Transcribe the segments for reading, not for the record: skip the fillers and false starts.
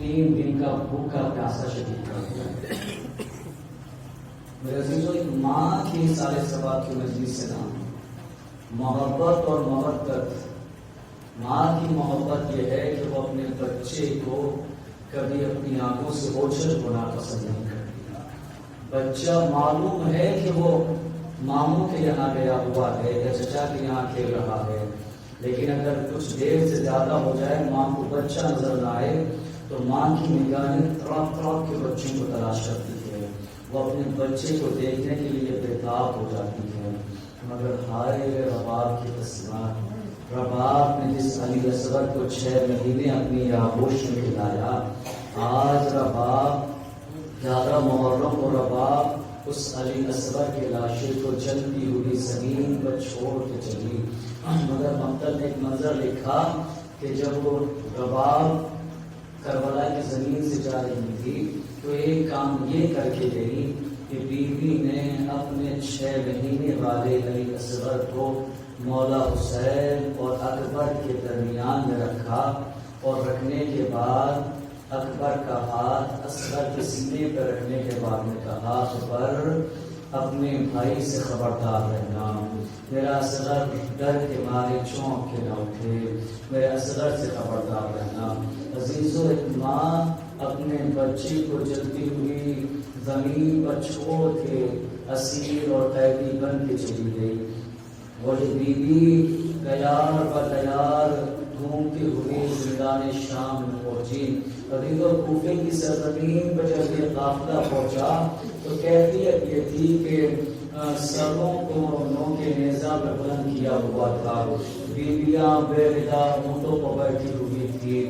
3 دن کا بھوکا پیاسا شدید کر دیا۔ میرے عزیزو، ایک ماں کی سارے ثواب کی مجلس سے نام محبت اور محبت۔ ماں کی محبت یہ ہے کہ وہ اپنے بچے کو کبھی اپنی آنکھوں سے اوجھل ہونا پسند نہیں کرتی۔ بچہ معلوم ہے کہ وہ ماموں کے یہاں گیا ہوا ہے یا چچا کے یہاں کھیل رہا ہے، لیکن اگر کچھ دیر سے زیادہ ہو جائے، ماں کو بچہ نظر نہ آئے، تو ماں کی نگاہیں تڑپ تڑپ کے بچوں کو تلاش کرتی ہے۔ وہ اپنے بچے کو دیکھنے کے لیے بےتاب ہو جاتی ہے، مگر ہائے رباب کی قسمت، رباب نے جس علی اصغر کو 6 مہینے اپنی آغوش میں کھلایا، آج رباب 11 محرم اور رباب اس علی اصغر کے لاشے کو جلتی ہوئی زمین پر چھوڑ کے چلی۔ مگر مقتل نے ایک منظر لکھا کہ جب وہ رباب کربلا کی زمین سے جا رہی تھی تو ایک کام یہ کر کے گئی کہ بیوی نے اپنے 6 مہینے والے علی اصغر کو مولا حسین اور اکبر کے درمیان میں رکھا، اور رکھنے کے بعد اکبر کا ہاتھ اصغر کے سینے پر رکھنے کے بعد نے کہا، اکبر اپنے بھائی سے خبردار رہنا، میرا اصغر ڈر کے مارے چونک کے نہ اٹھے، میرے اصغر سے خبردار رہنا۔ عزیزو، ایک ماں اپنے بچے کو جلتی ہوئی زمین پر چھوڑ کے اسیر اور قیدی بن کے چلی گئی۔ وہ بیوی تیار بتیار گھومتی ہوئی میدان شام میں پہنچی۔ عزیزو، کوفے کی سرزمین پر جب یہ قافلہ پہنچا تو کیفیت یہ تھی کہ سروں کو نو کے نیزہ پر بلند کیا ہوا تھا، بیویاں بے ودا اونٹوں پر بیٹھی ہوئی تھی،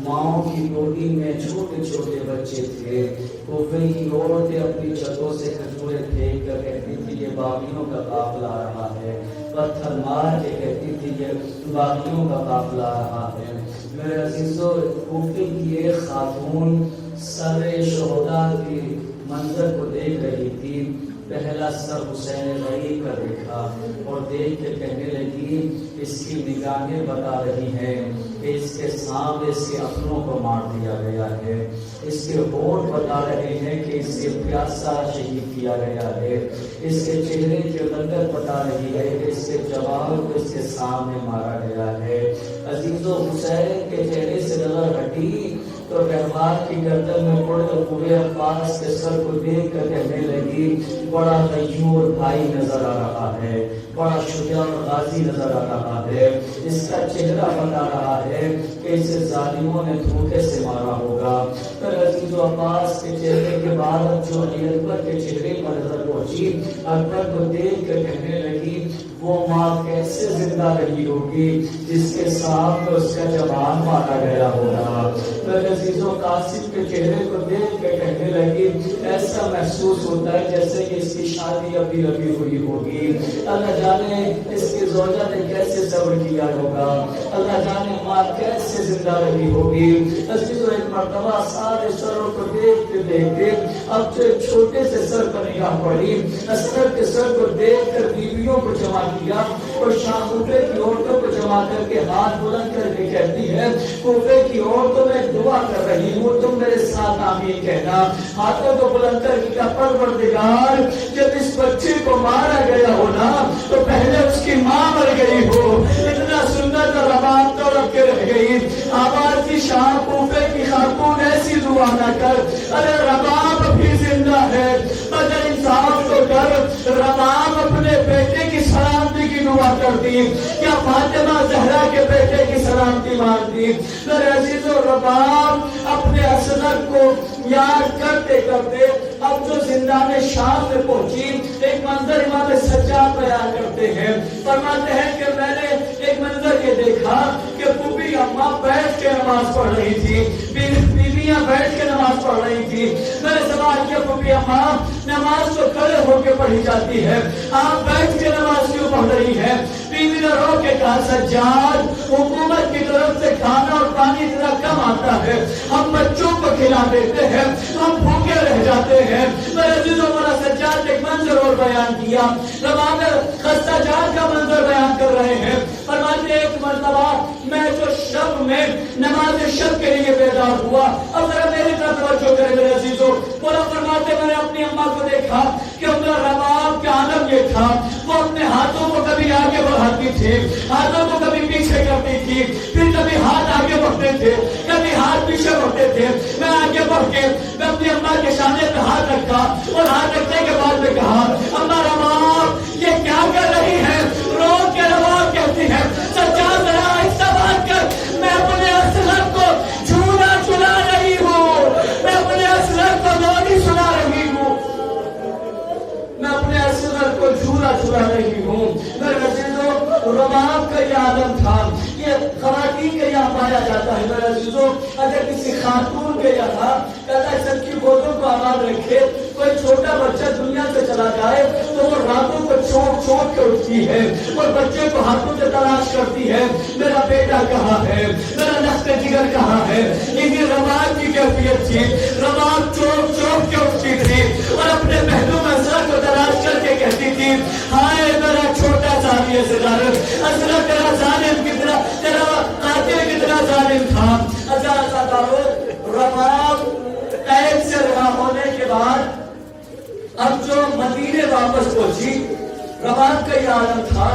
ماؤں کی گودی میں چھوٹے چھوٹے بچے تھے۔ کوفے کی عورتیں اپنی چھتوں سے کھجوریں پھینک کر کہتی تھی یہ باغیوں کا قافلہ آ رہا ہے، پتھر مار کے کہتی تھی یہ باغیوں کا قافلہ آ رہا ہے۔ میرے عزیزو، کوفے کی ایک خاتون سر شہداء کی منظر کو دیکھ رہی تھی، پہلا سر حسین غریب کا دیکھا اور دیکھ کے کہنے لگی، اس کی نگاہیں بتا رہی ہیں کہ اس کے سامنے اس کے اپنوں کو مار دیا گیا ہے، اس کے ہونٹ بتا رہے ہیں کہ اس کے پیاسا شہید کیا گیا ہے، اس کے چہرے کی رنگت بتا رہی ہے کہ اس کے جوان کو اس کے سامنے مارا گیا ہے۔ عزیزو، حسین کے چہرے سے نظر ہٹی تو رحمان کی گردن میں پڑے پورے عباس کے سر کو دیکھ کر کہنے لگی، بڑا غیور بھائی نظر آ رہا ہے، بڑا شجاع غازی نظر آ رہا ہے، اس کا چہرہ بتا رہا ہے کہ اسے ظالموں نے دھوکے سے مارا ہوگا۔ پھر عزیز و عباس کے چہرے کے بعد جو علی اکبر کے چہرے پر نظر پہنچی، اکبر کو دیکھ کر کہنے لگی، وہ ماں کیسے زندہ رہی ہوگی جس کے سامنے اس کا جوان مارا گیا ہوگا۔ پھر عزیزوں، قاسم کے چہرے کو دیکھ کے کہنے لگی، ایسا محسوس ہوتا ہے جیسے کہ اس کی شادی ابھی ابھی ہوئی ہوگی، اللہ جانے اس کی زوجہ نے کیسے صبر کیا ہوگا، اللہ جانے ماں کیسے زندہ رہی ہوگی۔ عزیزوں، ایک مرتبہ سارے سروں کو دیکھتے دیکھتے اب جو ایک چھوٹے سے سر پر نگاہ پڑی، اصغر کے سر کو دیکھ کر بیویوں کو جمع کیا اور شام کوفے کی عورتوں کو جمع کر کے ہاتھ بلند کر کے کہتی ہے، کوفے کی عورتوں میں دعا کر رہی ہوں، تم میرے ساتھ آمین کہنا۔ ہاتھوں کو بلند کر کے کہا، پروردگار، جب اس بچے کو مارا گیا ہو نا تو پہلے اس کی ماں مر گئی ہو، اتنا سنت اور رباب تو رکھ کے رہ گئی، آواز کی شام کوفے کی خاتون ایسی دعا نہ کر، ارے رباب بھی زندہ ہے، مگر انصاف تو کر، رباب اپنے بیٹے کی سلامتی کی دعا کرتی یا فاطمہ زہرا کے بیٹے کی سلامتی مانگتی۔ میرے عزیز و رباب اپنے اصغر کو یاد کرتے کرتے اب جو زندان شام میں پہنچی، ایک منظر امام سجاد بیان کرتے ہیں، فرماتے ہیں کہ میں نے ایک منظر یہ دیکھا کہ پھوپھی اماں بیٹھ کے نماز پڑھ رہی تھی، بیویاں بیٹھ کے نماز پڑھ رہی تھی۔ میں نے سوال کیا، پھوپھی اماں نماز تو کھڑے ہو کے پڑھی جاتی ہے، آپ بیٹھ کے نماز کیوں پڑھ رہی ہے؟ بیوی نے رو کے کہا، سجاد، حکومت کی طرف سے کھانا اور پانی اتنا کم آتا ہے، ہم بچوں کو کھلا دیتے ہیں، ہم بھوکے رہ جاتے ہیں۔ میرے عزیزوں، مولا سجاد نے ایک منظر اور بیان کیا، رباب خستہ جات کا منظر بیان کر رہے ہیں، فرماتے ایک مرتبہ میں جو شب میں نماز شب کے لیے بیدار ہوا. اب ذرا میری طرف توجہ کرے میرے عزیزوں. مولا فرماتے میں نے اپنی اماں کو دیکھا کہ ان کا رباب کا عالم یہ تھا, وہ اپنے ہاتھوں کو کبھی آگے بڑھاتی تھی, ہاتھوں کو کبھی پیچھے کرتی تھی, پھر کبھی ہاتھ آگے بڑھتے تھے, کبھی ہاتھ پیچھے بڑھتے تھے. میں آگے بڑھ کے میں اپنی اماں کے سامنے پہ ہاتھ رکھا اور ہاتھ رکھنے کے بعد میں کہا, اماں رباب یہ کیا کر رہی ہے؟ رو کے رباب کہتی ہے, سچا ذرا ایسا بات کر, میں اپنے اصغر کو جھولا چلا رہی ہوں, میں اپنے اصغر کو لوری سنا رہی ہوں, میں اپنے اصغر کو جھولا چلا رہی ہوں. میرے عزیزوں رباب کا یہ عالم تھا, یہ خواتین کے یہاں پایا جاتا ہے. میرے عزیزوں اگر کسی خاتون کے یہاں کہتا سب کی گودوں کو آباد رکھے, کوئی چھوٹا بچہ دنیا سے چلا جائے تو وہ راتوں کو چونک چونک کے اٹھتی ہے اور بچے کو ہاتھوں سے تلاش کرتی ہے, میرا بیٹا کہاں ہے, میرا نقطۂ جگر کہاں ہے. لیکن رباب کی کیفیت تھی, رباب چونک چونک کے اٹھتی تھی اور اپنے پہلو میں اصغر کو تلاش کر کے کہتی تھی, ہائے میرا چھوٹا ساتھی اصغر, اصغر تیرا ظالم کتنا, تیرا قاتل کتنا ظالم تھا. رباب قید سے رہا ہونے کے بعد اب جو مدینے واپس پہنچی, رباب کا یہ عالم تھا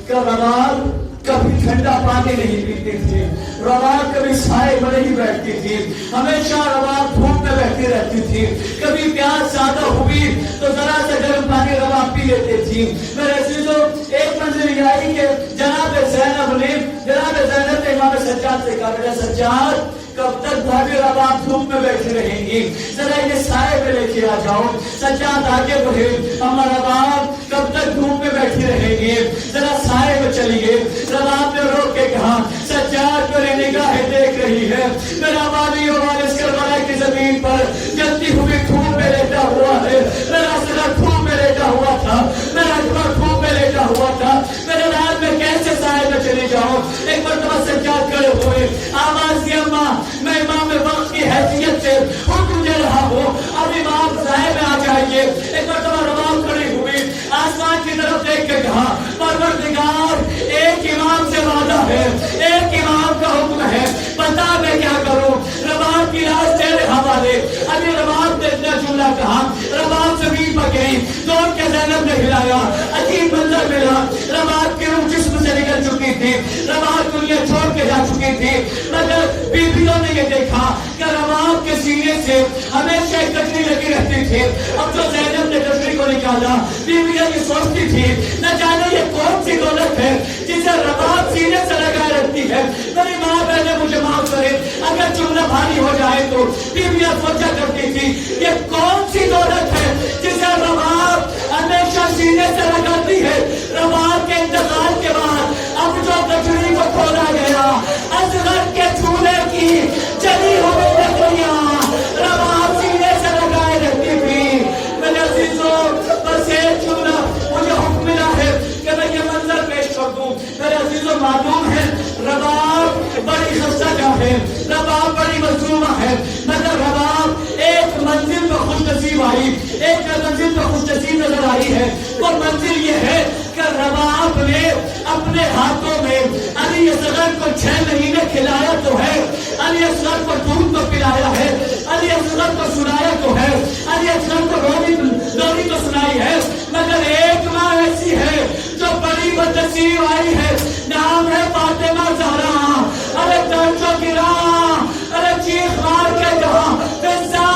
کہ رباب کبھی ٹھنڈا پانی نہیں پیتی تھی, رباب کبھی سائے میں نہیں بیٹھتی تھی, ہمیشہ رباب دھوپ میں بیٹھی رہتی تھی. کبھی پیاس زیادہ ہوئی تو ذرا سے گرم پانی رباب پی لیتی تھی. میرے عزیزوں ایک منزل یہ آئی کہ جناب زینب نے امام سجاد سے کہا, میرا سجاد کب تک بھاگے رباب دھوپ میں بیٹھی رہیں گی, ذرا یہ سائے پہ لے کے آ جاؤ. سجاد آگے بڑھے, اما رباب کب تک دھوپ میں بیٹھی رہیں گی, ذرا سائے میں چلیے. رباب نے روک کے کہا, سجاد میری نگاہیں دیکھ رہی ہے, میرا والی و وارث کربلا کی زمین پر جلتی ہوئی دھوپ میں لیٹا ہوا ہے, میرا اصغر دھوپ میں لیٹا ہوا تھا, میرا اکبر دھوپ میں لیٹا ہوا تھا, میرے رات میں کیسے سائے میں چلی جاؤں. ایک مرتبہ سجاد کھڑے ہوئے, آواز دی, اماں میں امام وقت کی حیثیت سے حکم دے رہا ہوں, اب امام صاحب میں آ جائیے. ایک مرتبہ رباب کھڑی ہوئی, آسمان کی طرف دیکھ کے کہا, پروردگار ایک امام سے وعدہ ہے, ایک امام کا حکم ہے, بتا میں کیا کروں. رباب کی لاش تیرے حوالے. ابھی رباب نے اتنا جملہ کہا, رباب زمین پر گئی, دوڑ کے زینب نے ہلایا, عجیب منظر ملا. رباب کی روح جسم سے نکل چکی تھی, رباب دنیا چھوڑ کے جا چکی تھی, مگر بیویوں نے یہ دیکھا کہ رباب کے سینے سے ہمیشہ ایک کٹری لگی رہتی تھی. اب جو زینب نے کٹری کو نکالا, بیویاں یہ سوچتی تھی نہ جانے یہ کون سی دولت ہے جسے رباب سینے سے لگائے رکھتی ہے. میری ماں بہنیں مجھے معاف کرے اگر جملہ بھاری ہو جائے تو, بیویاں سوچا کرتی تھی یہ کون سی دولت ہے جسے رباب ہمیشہ سینے سے لگاتی ہے. رباب کے انتقال کے بعد اب جو کٹری کو کھولا گیا, اصغر کے چولہے کی جلی ہوئی لکڑیاں رباب سینے سے لگائے رکھتی تھی. میرے عزیزوں بس ایک جملہ مجھے حکم ملا ہے کہ میں یہ منظر پیش کر دوں. میرے عزیزوں معلوم ہے رباب بڑی خستہ جا ہے, رباب بڑی مظلومہ ہے, مگر رباب ایک منزل پر خوش نصیب آئی, ایک منزل پر خوش نصیب نظر آئی ہے. وہ منزل یہ ہے کہ رباب نے اپنے ہاتھوں میں علی اصغر کو 6 مہینے کھلایا تو ہے, علی اصغر کو دودھ کو پلایا ہے, علی اصغر کو سنایا تو ہے, علی اصغر کو روزی تو سنائی ہے, مگر ایک ماں ایسی ہے جو بڑی بدنصیب آئی ہے, نام ہے فاطمہ زہرا. ارے درجوں کی راہ, ارے چیخ مار کے کہا, فضا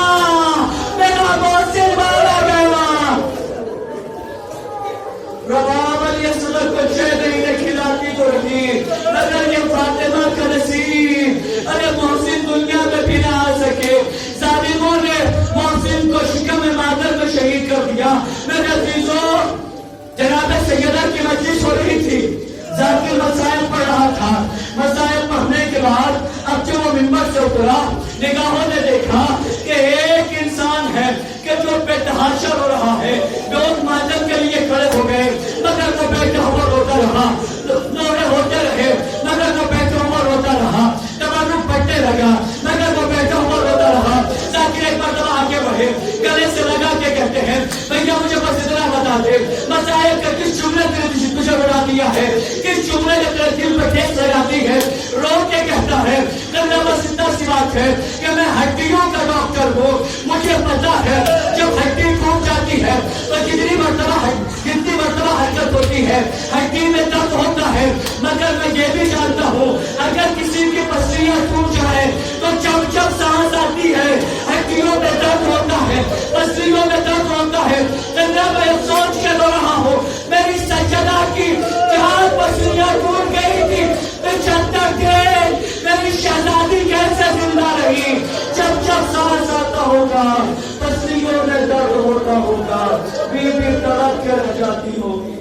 میرا موسم مارا گیا. رباب علی اصغر کو 6 مہینے کھلاتی تو رہی, مگر یہ فاطمہ کا نصیب ارے محسن دنیا میں بھی نہ آ سکے. ہے جب ہڈی ٹوٹ جاتی ہے تو کتنی مرتبہ حرکت ہوتی ہے, ہڈی میں درد ہوتا ہے, مگر میں یہ بھی جانتا ہوں اگر کسی کی پسلیاں ٹوٹ جائے تو جب سانس آتی ہے ہڈیوں میں درد ہوتا ہے, پسلیوں میں درد ہوتا ہے. میں سوچ کے رو رہا ہوں میری سجدہ کی جہاں پسلیاں ٹوٹ گئی تھی 75 دن میری شہزادی کیسے زندہ رہی. جب سانس آتا ہوگا پسلیوں میں درد ہوتا ہوگا, بیوی تڑپ کے رہ جاتی ہوگی.